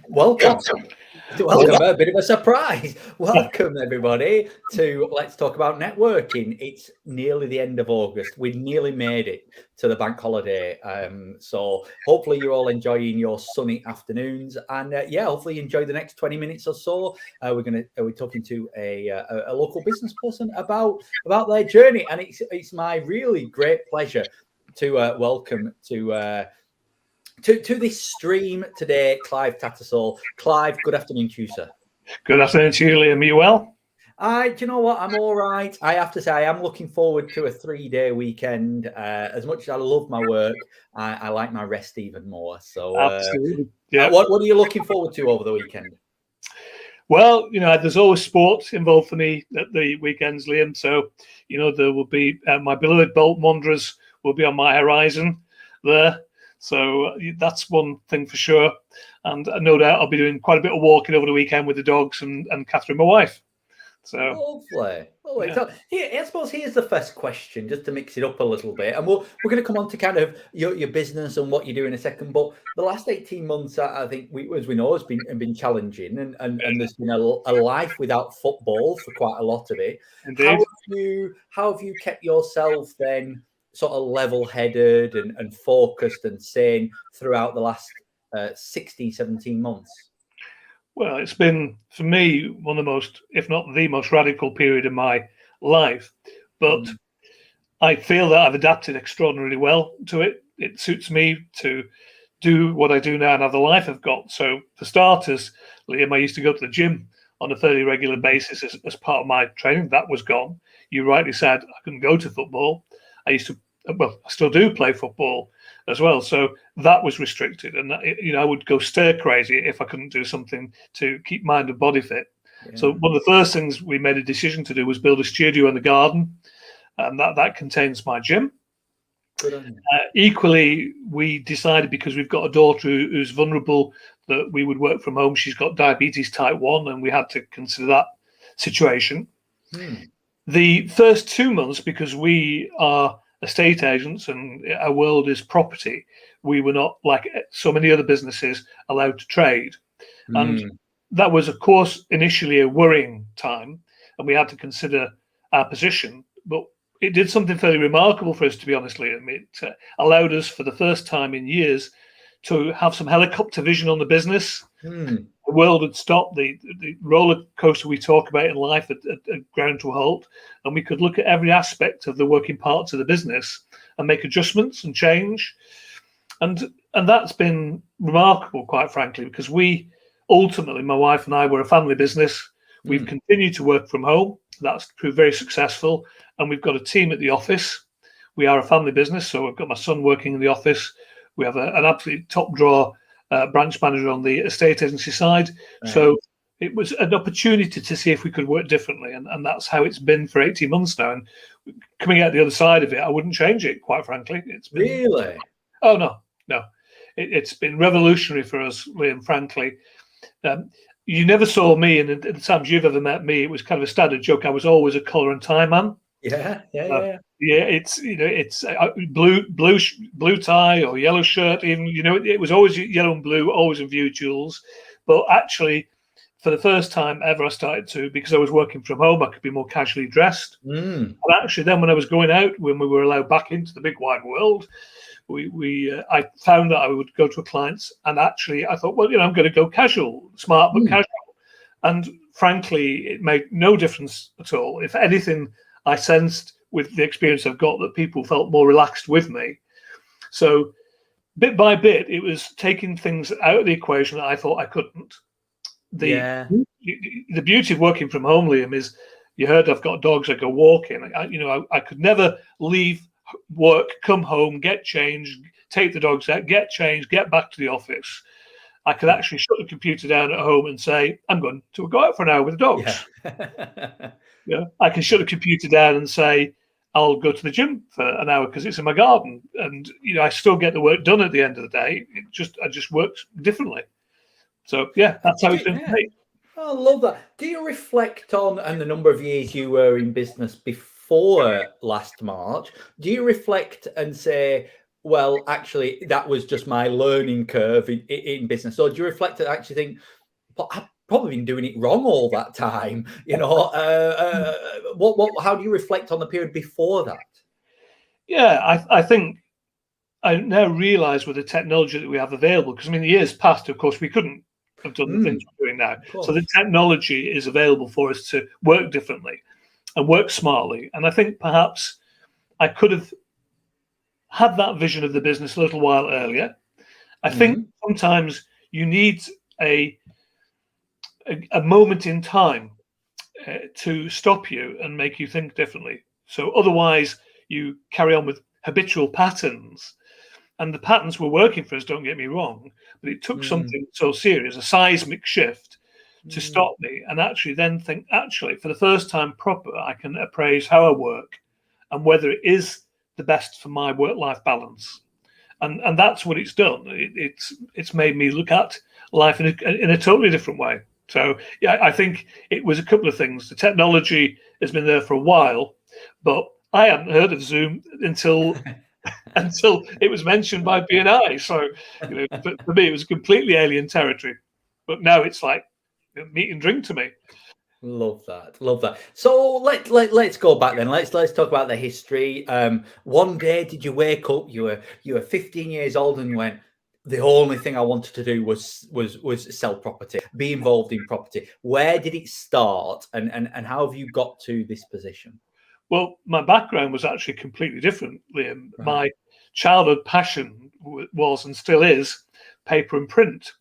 Welcome. Welcome, a bit of a surprise. Welcome, everybody, to Let's Talk About Networking. It's nearly the end of August. We've nearly made it to the bank holiday. So hopefully you're all enjoying your sunny afternoons. And hopefully you enjoy the next 20 minutes or so. We're talking to a local business person about their journey. And it's my really great pleasure to welcome to this stream today, Clive Tattersall. Clive, good afternoon to you, sir. Good afternoon to you, Liam. Are you well? Do you know what? I'm all right. I have to say, I am looking forward to a 3-day weekend. As much as I love my work, I like my rest even more. So, absolutely. Yeah. What are you looking forward to over the weekend? Well, there's always sport involved for me at the weekends, Liam. So, there will be my beloved Bolton Wanderers will be on my horizon there. So that's one thing for sure. And no doubt I'll be doing quite a bit of walking over the weekend with the dogs and Catherine, my wife. So lovely. Yeah. So I suppose here's the first question, just to mix it up a little bit. And we're going to come on to kind of your business and what you do in a second. But the last 18 months, I think, as we know, has been challenging. And there's been a life without football for quite a lot of it. Indeed. How have you kept yourself then sort of level-headed and focused and sane throughout the last 16, 17 months? Well, it's been, for me, one of the most, if not the most radical period in my life. But I feel that I've adapted extraordinarily well to it. It suits me to do what I do now and have the life I've got. So for starters, Liam, I used to go to the gym on a fairly regular basis as part of my training. That was gone. You rightly said I couldn't go to football. I still do play football as well. So that was restricted. And, I would go stir crazy if I couldn't do something to keep mind and body fit. Yeah. So one of the first things we made a decision to do was build a studio in the garden. And that contains my gym. Equally, we decided, because we've got a daughter who's vulnerable, that we would work from home. She's got diabetes type 1, and we had to consider that situation. The first 2 months, because we are estate agents and our world is property, we were not, like so many other businesses, allowed to trade. And that was, of course, initially a worrying time, and we had to consider our position. But it did something fairly remarkable for us, to be honest, Liam. It allowed us, for the first time in years, to have some helicopter vision on the business. The world had stopped. The roller coaster we talk about in life had ground to a halt, and we could look at every aspect of the working parts of the business and make adjustments and change. And that's been remarkable, quite frankly, because we ultimately, my wife and I, were a family business. We've continued to work from home. That's proved very successful. And we've got a team at the office. We are a family business, so I've got my son working in the office. We have an absolutely top drawer branch manager on the estate agency side. Right. So it was an opportunity to see if we could work differently. And that's how it's been for 18 months now. And coming out the other side of it, I wouldn't change it, quite frankly. It's been, really? Oh, no. It's been revolutionary for us, Liam, frankly. You never saw me, and at the times you've ever met me, it was kind of a standard joke. I was always a collar and tie man. Yeah. It's blue tie or yellow shirt. Even it was always yellow and blue, always in view, jewels. But actually, for the first time ever, I started to, because I was working from home, I could be more casually dressed. And actually, then when I was going out, when we were allowed back into the big wide world, I found that I would go to a client's, and actually I thought, well, I'm going to go casual, smart but casual. And frankly, it made no difference at all. If anything, I sensed with the experience I've got that people felt more relaxed with me. So bit by bit, it was taking things out of the equation that I thought I couldn't. The beauty of working from home, Liam, is you heard I've got dogs. I go walking. I could never leave work, come home, get changed, take the dogs out, get changed, get back to the office. I could actually shut the computer down at home and say, I'm going to go out for an hour with the dogs. Yeah. I can shut the computer down and say, I'll go to the gym for an hour because it's in my garden. And, I still get the work done at the end of the day. I just work differently. So, that's how it's been for me. I love that. Do you reflect on the number of years you were in business before last March? Do you reflect and say, well, actually, that was just my learning curve in business. So do you reflect and actually think, but I've probably been doing it wrong all that time? How do you reflect on the period before that? Yeah, I think I now realise with the technology that we have available, because I mean, the years past, of course, we couldn't have done the things we're doing now. So the technology is available for us to work differently and work smartly. And I think perhaps I could have had that vision of the business a little while earlier. I think sometimes you need a moment in time to stop you and make you think differently. So otherwise, you carry on with habitual patterns. And the patterns were working for us, don't get me wrong, but it took something so serious, a seismic shift, to stop me and actually then think, actually, for the first time proper, I can appraise how I work and whether it is the best for my work-life balance. And that's what it's done. It's made me look at life in a totally different way. So yeah, I think it was a couple of things. The technology has been there for a while, but I hadn't heard of Zoom until it was mentioned by BNI. So for me, it was completely alien territory. But now it's like meat and drink to me. Love that. So let's go back then. Let's talk about the history. One day, did you wake up? You were 15 years old and went, the only thing I wanted to do was sell property, be involved in property. Where did it start, and how have you got to this position? Well, my background was actually completely different, Liam. Right. My childhood passion was and still is paper and print,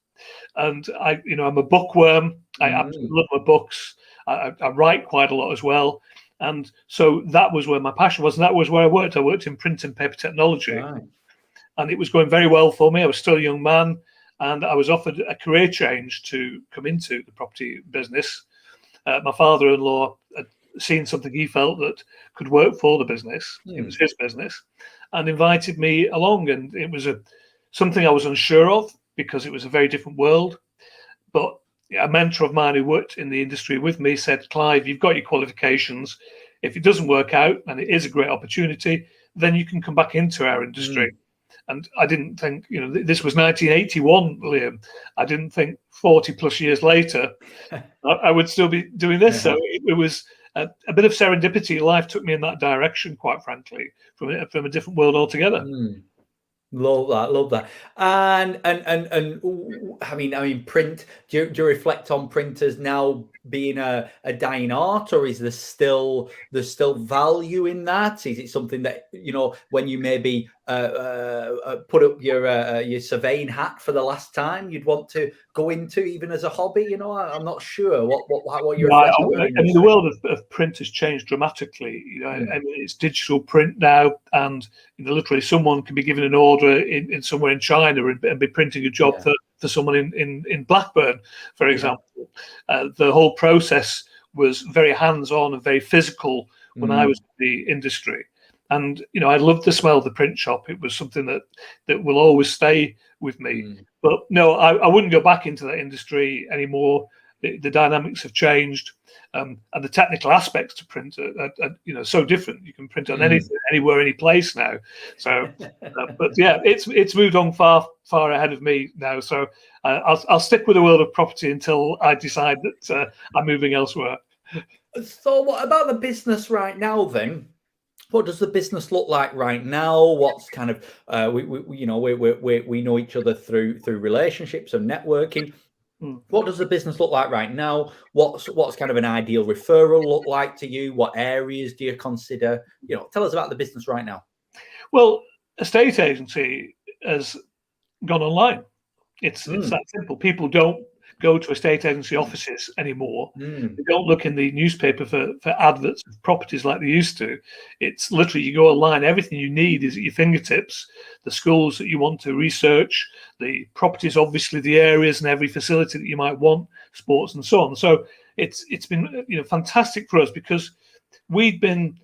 and I'm a bookworm. I absolutely love my books. I write quite a lot as well, and so that was where my passion was, and that was where I worked. I worked in print and paper technology, and it was going very well for me. I was still a young man, and I was offered a career change to come into the property business. My father-in-law had seen something he felt that could work for the business. It was his business, and invited me along. And it was something I was unsure of because it was a very different world. But a mentor of mine who worked in the industry with me said, "Clive, you've got your qualifications. If it doesn't work out, and it is a great opportunity, then you can come back into our industry." And I didn't think, this was 1981, Liam. I didn't think 40 plus years later, I would still be doing this. So it was a bit of serendipity. Life took me in that direction, quite frankly, from a different world altogether. Love that. And I mean, print. Do you reflect on print as now being a dying art, or is there's still value in that? Is it something that when you maybe put up your surveying hat for the last time, you'd want to go into even as a hobby? I'm not sure what you're. I mean, the world of print has changed dramatically. I mean, it's digital print now, and literally someone can be given an order in somewhere in China and be printing a job for someone in Blackburn, for example. The whole process was very hands-on and very physical when I was in the industry. And I loved the smell of the print shop. It was something that will always stay with me. But no, I wouldn't go back into that industry anymore. The dynamics have changed, and the technical aspects to print are so different. You can print on anything, anywhere, any place now. So, but yeah, it's moved on far ahead of me now. So I'll stick with the world of property until I decide that I'm moving elsewhere. So, what about the business right now then? What does the business look like right now? What's kind of we know each other through relationships and networking. What does the business look like right now? What's kind of an ideal referral look like to you? What areas do you consider? Tell us about the business right now. Well, estate agency has gone online. It's that simple. People don't go to estate agency offices anymore. They don't look in the newspaper for adverts of properties like they used to. It's literally you go online. Everything you need is at your fingertips. The schools that you want to research, the properties, obviously the areas and every facility that you might want, sports and so on. So it's been fantastic for us because we've been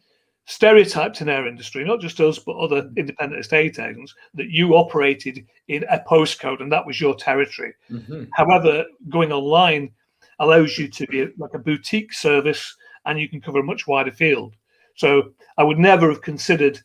stereotyped in our industry, not just us, but other independent estate agents, that you operated in a postcode and that was your territory. However, going online allows you to be like a boutique service and you can cover a much wider field. So I would never have considered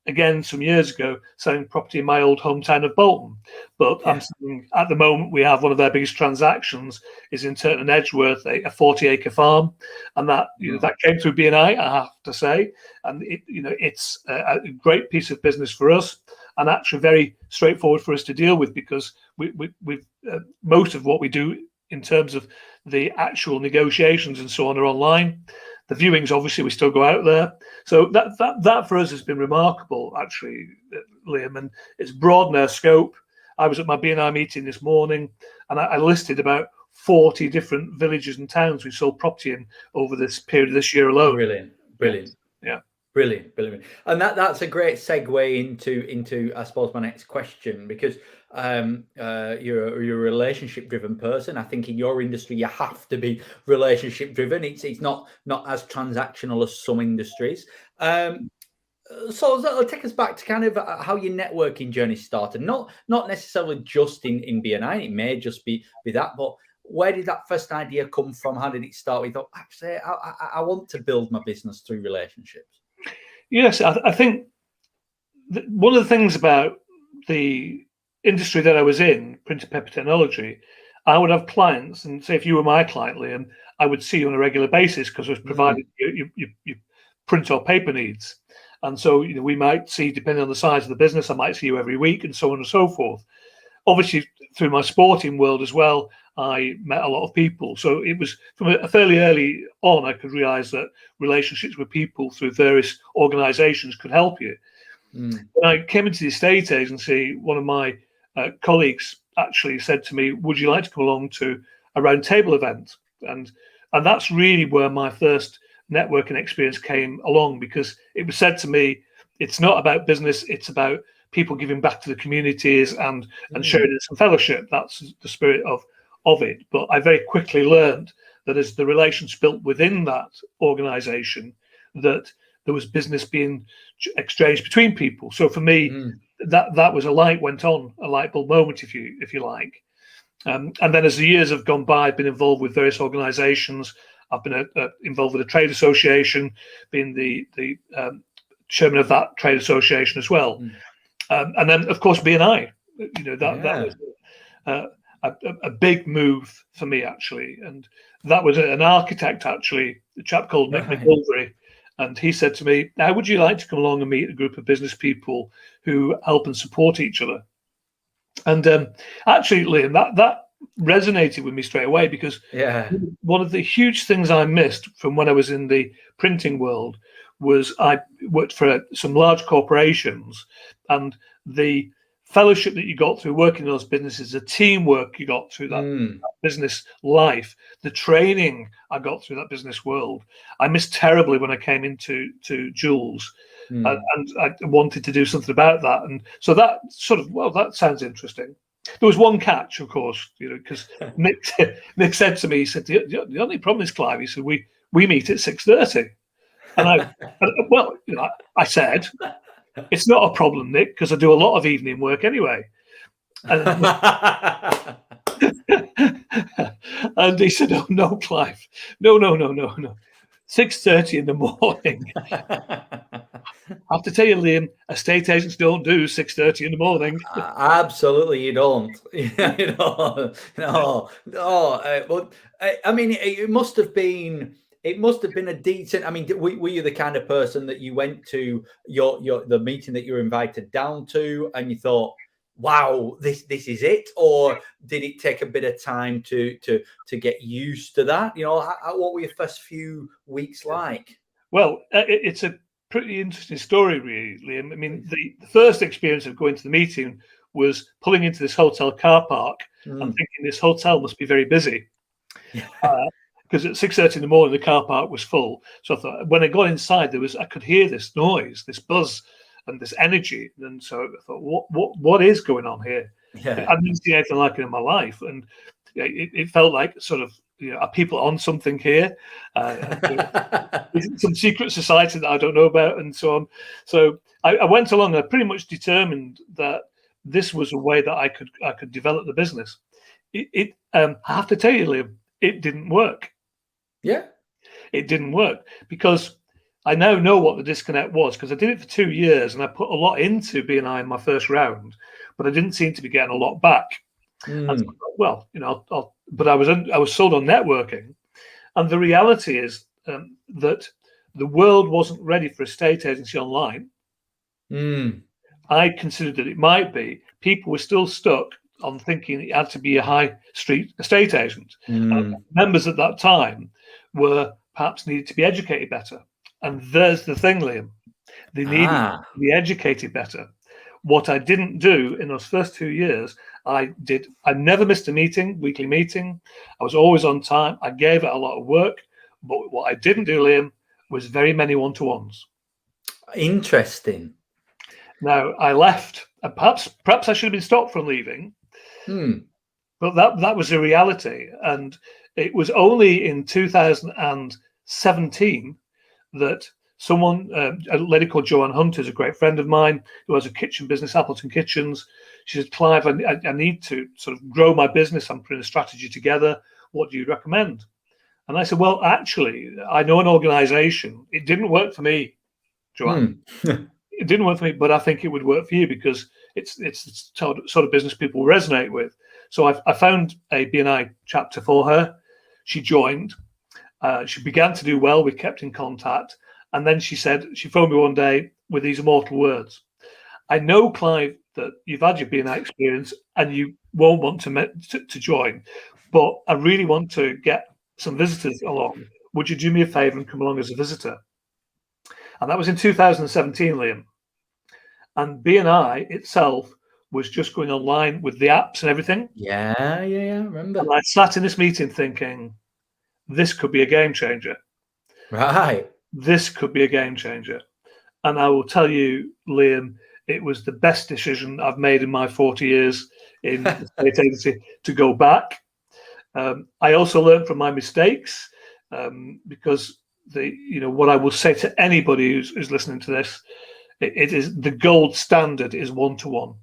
again some years ago selling property in my old hometown of Bolton. But I'm saying at the moment we have one of their biggest transactions is in Turton and Edgeworth, a 40-acre farm, and that that came through BNI, I have to say, and it's a great piece of business for us, and actually very straightforward for us to deal with, because we most of what we do in terms of the actual negotiations and so on are online. The viewings, obviously, we still go out there. So that for us has been remarkable, actually, Liam, and it's broadened our scope. I was at my BNI meeting this morning, and I listed about 40 different villages and towns we sold property in over this period of this year alone. Brilliant. Yeah. Brilliant. And that's a great segue into I suppose my next question, because you're a relationship driven person. I think in your industry you have to be relationship driven. It's not as transactional as some industries. So that'll take us back to kind of how your networking journey started. Not necessarily just in BNI. It may just be that, but where did that first idea come from? How did it start? We thought, actually, I want to build my business through relationships. Yes, I think one of the things about the industry that I was in, print and paper technology, I would have clients, and say if you were my client, Liam, I would see you on a regular basis because I was providing your print or paper needs. And so we might see, depending on the size of the business, I might see you every week, and so on and so forth. Obviously, through my sporting world as well, I met a lot of people. So it was from a fairly early on, I could realize that relationships with people through various organizations could help you. When I came into the estate agency, one of my colleagues actually said to me, would you like to come along to a round table event? And that's really where my first networking experience came along, because it was said to me, it's not about business, it's about people giving back to the communities and sharing some fellowship. That's the spirit of it. But I very quickly learned that as the relations built within that organization, that there was business being exchanged between people. So for me, that was a light went on, a light bulb moment, if you like. And then as the years have gone by, I've been involved with various organizations. I've been involved with a trade association, being the chairman of that trade association as well. And then, of course, BNI. That was a big move for me, actually. And that was an architect, actually, a chap called Nick McGoldrick. And he said to me, how would you like to come along and meet a group of business people who help and support each other? And actually, Liam, that resonated with me straight away, because one of the huge things I missed from when I was in the printing world was I worked for some large corporations, and the fellowship that you got through working in those businesses, the teamwork you got through that business life, the training I got through that business world, I missed terribly when I came into Jules. And I wanted to do something about that. And so that sort of, well, that sounds interesting. There was one catch, of course, because Nick said to me, he said, the only problem is, Clive, he said, we meet at 6:30. And I said, it's not a problem, Nick, because I do a lot of evening work anyway. And, and he said, oh, no, Clive, no. 6:30 in the morning. I have to tell you, Liam, estate agents don't do 6:30 in the morning. Absolutely, you don't. No. But I mean, it must have been a decent. I mean, were you the kind of person that you went to the meeting that you were invited down to, and you thought, wow, this is it? Or did it take a bit of time to get used to that? What were your first few weeks like? Well, it's a pretty interesting story, really, Liam. I mean, the first experience of going to the meeting was pulling into this hotel car park and thinking this hotel must be very busy. Because at 6:30 in the morning, the car park was full. So I thought, when I got inside, I could hear this noise, this buzz, and this energy. And so I thought, what is going on here? I've never seen anything like it in my life. And it felt like sort of, are people on something here? Is it some secret society that I don't know about, and so on? So I went along. I pretty much determined that this was a way that I could develop the business. I have to tell you, Liam, it didn't work. Yeah, it didn't work because I now know what the disconnect was, because I did it for 2 years and I put a lot into BNI in my first round, but I didn't seem to be getting a lot back. And so, well, but I was sold on networking, and the reality is that the world wasn't ready for a estate agency online. I considered that it might be. People were still stuck on thinking it had to be a high street estate agent. Members at that time were perhaps needed to be educated better. And there's the thing, Liam. They needed to be educated better. What I didn't do in those first 2 years, I never missed a weekly meeting. I was always on time. I gave it a lot of work. But what I didn't do, Liam, was very many one-to-ones. Interesting. Now, I left. And perhaps I should have been stopped from leaving. But that was a reality. And it was only in 2017 that someone, a lady called Joanne Hunt, who's a great friend of mine, who has a kitchen business, Appleton Kitchens. She said, Clive, I need to sort of grow my business. I'm putting a strategy together. What do you recommend? And I said, well, actually, I know an organization. It didn't work for me, Joanne. It didn't work for me, but I think it would work for you, because it's the sort of business people resonate with. So I found a BNI chapter for her. She joined. She began to do well. We kept in contact. And then she phoned me one day with these immortal words. I know, Clive, that you've had your BNI experience and you won't want to join, but I really want to get some visitors along. Would you do me a favor and come along as a visitor? And that was in 2017, Liam. And BNI itself was just going online with the apps and everything. Yeah, I remember. And I sat in this meeting thinking, this could be a game changer. Right. This could be a game changer. And I will tell you, Liam, it was the best decision I've made in my 40 years in the estate agency to go back. I also learned from my mistakes, because what I will say to anybody who's listening to this, it is the gold standard is one-to-one.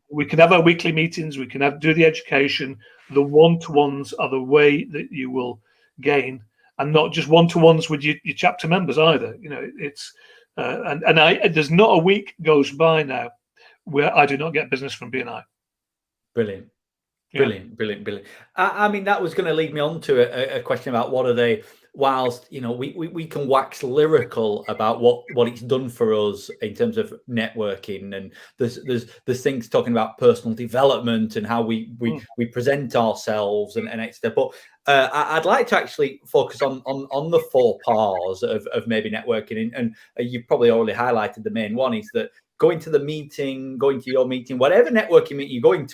We can have our weekly meetings, we can do the education. The one-to-ones are the way that you will gain, and not just one-to-ones with your chapter members either. It's there's not a week goes by now where I do not get business from BNI. Brilliant. I mean, that was going to lead me on to a question about what are they. Whilst we can wax lyrical about what it's done for us in terms of networking, and there's things talking about personal development and how we present ourselves and etc. But I'd like to actually focus on the 4 Ps of maybe networking, and you've probably already highlighted the main one is that going to your meeting, whatever networking meeting you're going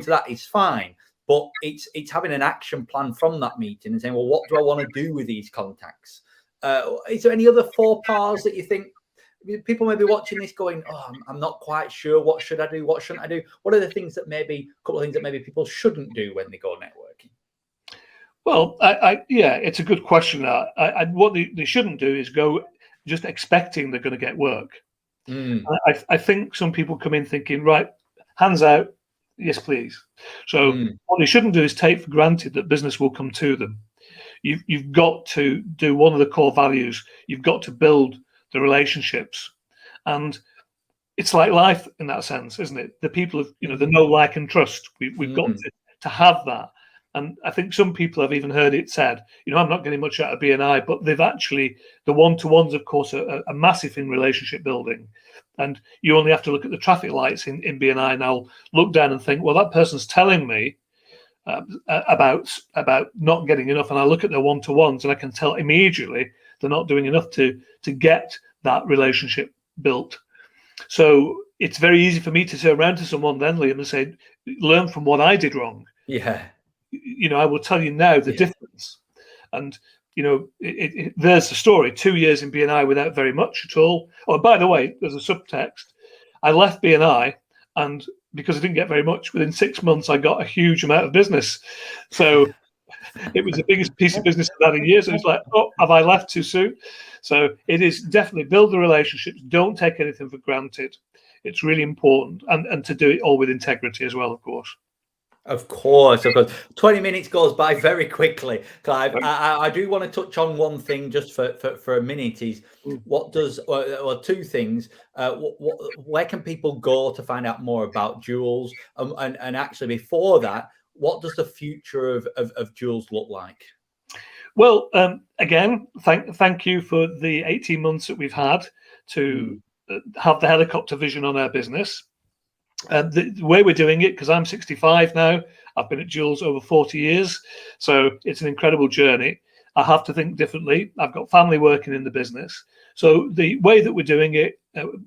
to that is fine. But it's having an action plan from that meeting and saying, well, what do I want to do with these contacts? Is there any other 4 Ps that you think people may be watching this going, oh, I'm not quite sure. What should I do? What shouldn't I do? What are the things that a couple of things that maybe people shouldn't do when they go networking? Well, it's a good question. What they shouldn't do is go just expecting they're going to get work. I think some people come in thinking, right, hands out. Yes, please. So what they shouldn't do is take for granted that business will come to them. You've got to do one of the core values. You've got to build the relationships, and it's like life in that sense, isn't it? The people of the know, like, and trust. We've got to have that. And I think some people have even heard it said, I'm not getting much out of BNI, but they've actually, the one-to-ones, of course, are massive in relationship building. And you only have to look at the traffic lights in BNI, and I'll look down and think, well, that person's telling me about not getting enough. And I look at their one-to-ones and I can tell immediately they're not doing enough to get that relationship built. So it's very easy for me to turn around to someone then, Liam, and say, learn from what I did wrong. Yeah. I will tell you now the difference. And, there's the story. 2 years in BNI without very much at all. Oh, by the way, there's a subtext. I left BNI, and because I didn't get very much, within 6 months, I got a huge amount of business. So it was the biggest piece of business I've had in years. And it's like, oh, have I left too soon? So it is definitely build the relationships. Don't take anything for granted. It's really important. And to do it all with integrity as well, of course. Of course, of course. 20 minutes goes by very quickly, Clive. I do want to touch on one thing just for a minute is what does, or two things. Where can people go to find out more about Jules? And actually, before that, what does the future of Jules look like? Well, again, thank you for the 18 months that we've had to have the helicopter vision on our business. The way we're doing it, because I'm 65 now, I've been at Jules over 40 years, so it's an incredible journey. I have to think differently. I've got family working in the business. So the way that we're doing it,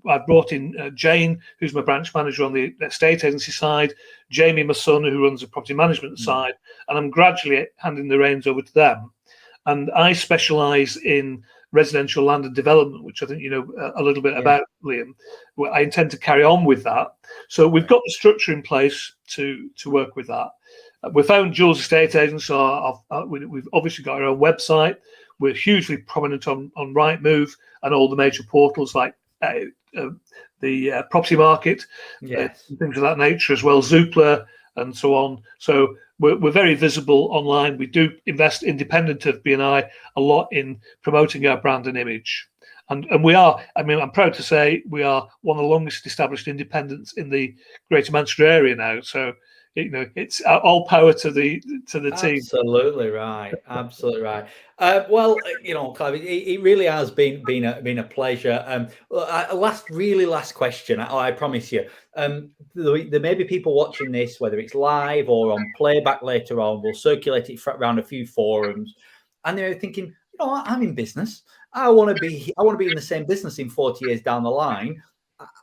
I've brought in Jane, who's my branch manager on the estate agency side, Jamie, my son, who runs the property management side, and I'm gradually handing the reins over to them. And I specialise in residential land and development, which I think you know a little bit about, Liam. I intend to carry on with that. So we've got the structure in place to work with that. We found Jules Estate Agents we've obviously got our own website. We're hugely prominent on Rightmove and all the major portals like the property market, things of that nature as well, Zoopla and so on. So we're very visible online. We do invest independent of BNI a lot in promoting our brand and image. And we are, I mean, I'm proud to say we are one of the longest established independents in the Greater Manchester area now. So, you know, it's all power to the team. Absolutely right. Absolutely right. Well, you know, Clive, it really has been a pleasure. Last question. I promise you. There may be people watching this, whether it's live or on playback later on. We'll circulate it around a few forums, and they're thinking, you know, I'm in business. I want to be in the same business in 40 years down the line.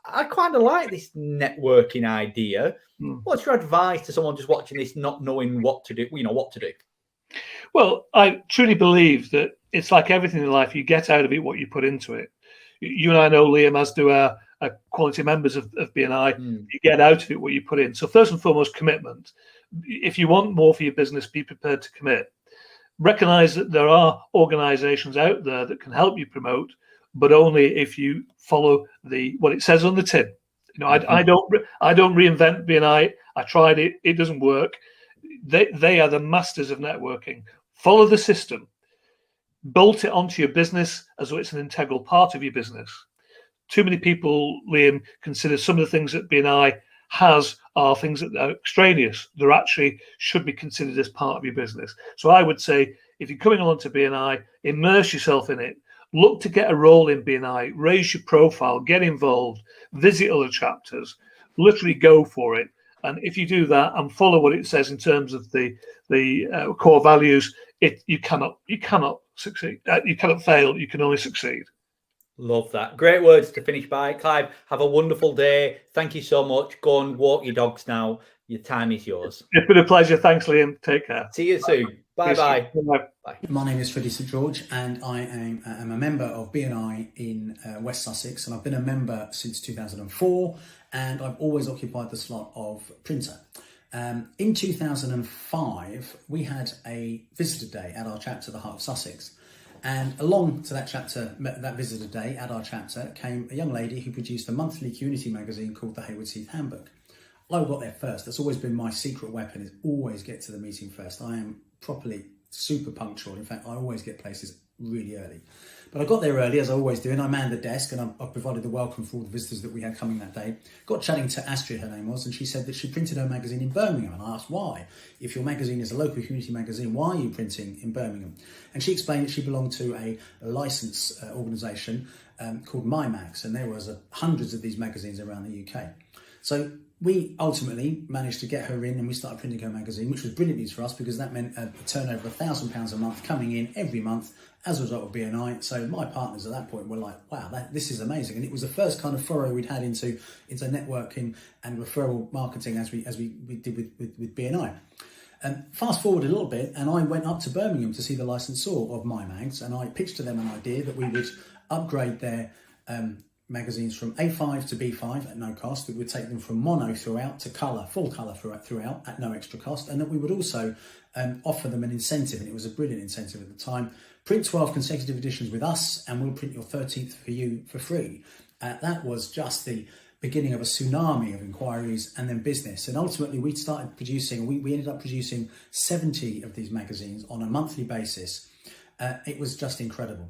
I kind of like this networking idea. What's your advice to someone just watching this, not knowing what to do? You know, what to do? Well, I truly believe that it's like everything in life. You get out of it what you put into it. You and I know, Liam, as do our quality members of BNI, you get out of it what you put in. So first and foremost, commitment. If you want more for your business, be prepared to commit. Recognize that there are organizations out there that can help you promote, but only if you follow what it says on the tin. You know, I don't reinvent BNI. I tried it; it doesn't work. They are the masters of networking. Follow the system, bolt it onto your business as though it's an integral part of your business. Too many people, Liam, consider some of the things that BNI has are things that are extraneous. They actually should be considered as part of your business. So I would say, if you're coming on to BNI, immerse yourself in it. Look to get a role in BNI, raise your profile, get involved, visit other chapters, literally go for it. And if you do that and follow what it says in terms of the core values, you cannot succeed. You cannot fail. You can only succeed. Love that. Great words to finish by. Clive, have a wonderful day. Thank you so much. Go and walk your dogs now. Your time is yours. It's been a pleasure. Thanks, Liam. Take care. See you soon. Bye-bye. Bye. My name is Freddie St George, and I am a member of BNI in West Sussex, and I've been a member since 2004, and I've always occupied the slot of printer. In 2005, we had a visitor day at our chapter, the Heart of Sussex. And along to that chapter, that visitor day at our chapter, came a young lady who produced a monthly community magazine called the Haywards Heath Handbook. I got there first. That's always been my secret weapon, is always get to the meeting first. I am properly super punctual. In fact, I always get places really early. But I got there early, as I always do, and I manned the desk, and I provided the welcome for all the visitors that we had coming that day. Got chatting to Astrid, her name was, and she said that she printed her magazine in Birmingham. And I asked why. If your magazine is a local community magazine, why are you printing in Birmingham? And she explained that she belonged to a license organisation called MyMags, and there was hundreds of these magazines around the UK. So we ultimately managed to get her in, and we started printing her magazine, which was brilliant news for us because that meant a turnover of £1,000 a month coming in every month as a result of BNI. So my partners at that point were like, wow, this is amazing. And it was the first kind of foray we'd had into networking and referral marketing as we did with BNI. Fast forward a little bit, and I went up to Birmingham to see the licensor of MyMags, and I pitched to them an idea that we would upgrade their magazines from A5 to B5 at no cost, that would take them from mono throughout to colour, full colour throughout at no extra cost, and that we would also offer them an incentive, and it was a brilliant incentive at the time. Print 12 consecutive editions with us, and we'll print your 13th for you for free. That was just the beginning of a tsunami of inquiries and then business. And ultimately we started producing, we ended up producing 70 of these magazines on a monthly basis. It was just incredible.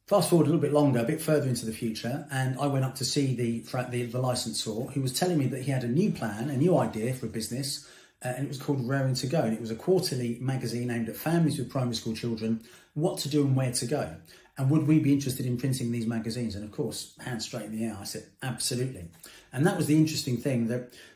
Fast forward a little bit longer, a bit further into the future, and I went up to see the licensor, who was telling me that he had a new plan, a new idea for a business, and it was called Raring to Go. And it was a quarterly magazine aimed at families with primary school children, what to do and where to go. And would we be interested in printing these magazines? And of course, hands straight in the air, I said, absolutely. And that was the interesting thing,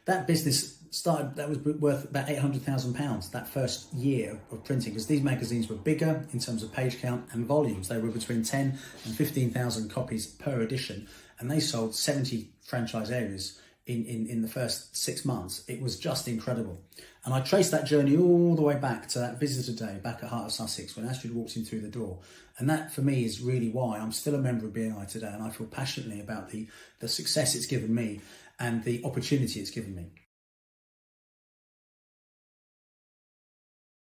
that business started, that was worth about £800,000 that first year of printing, because these magazines were bigger in terms of page count and volumes. They were between 10 and 15,000 copies per edition, and they sold 70 franchise areas in the first 6 months. It was just incredible. And I traced that journey all the way back to that visitor day back at Heart of Sussex when Astrid walked in through the door. And that for me is really why I'm still a member of BNI today, and I feel passionately about the success it's given me and the opportunity it's given me.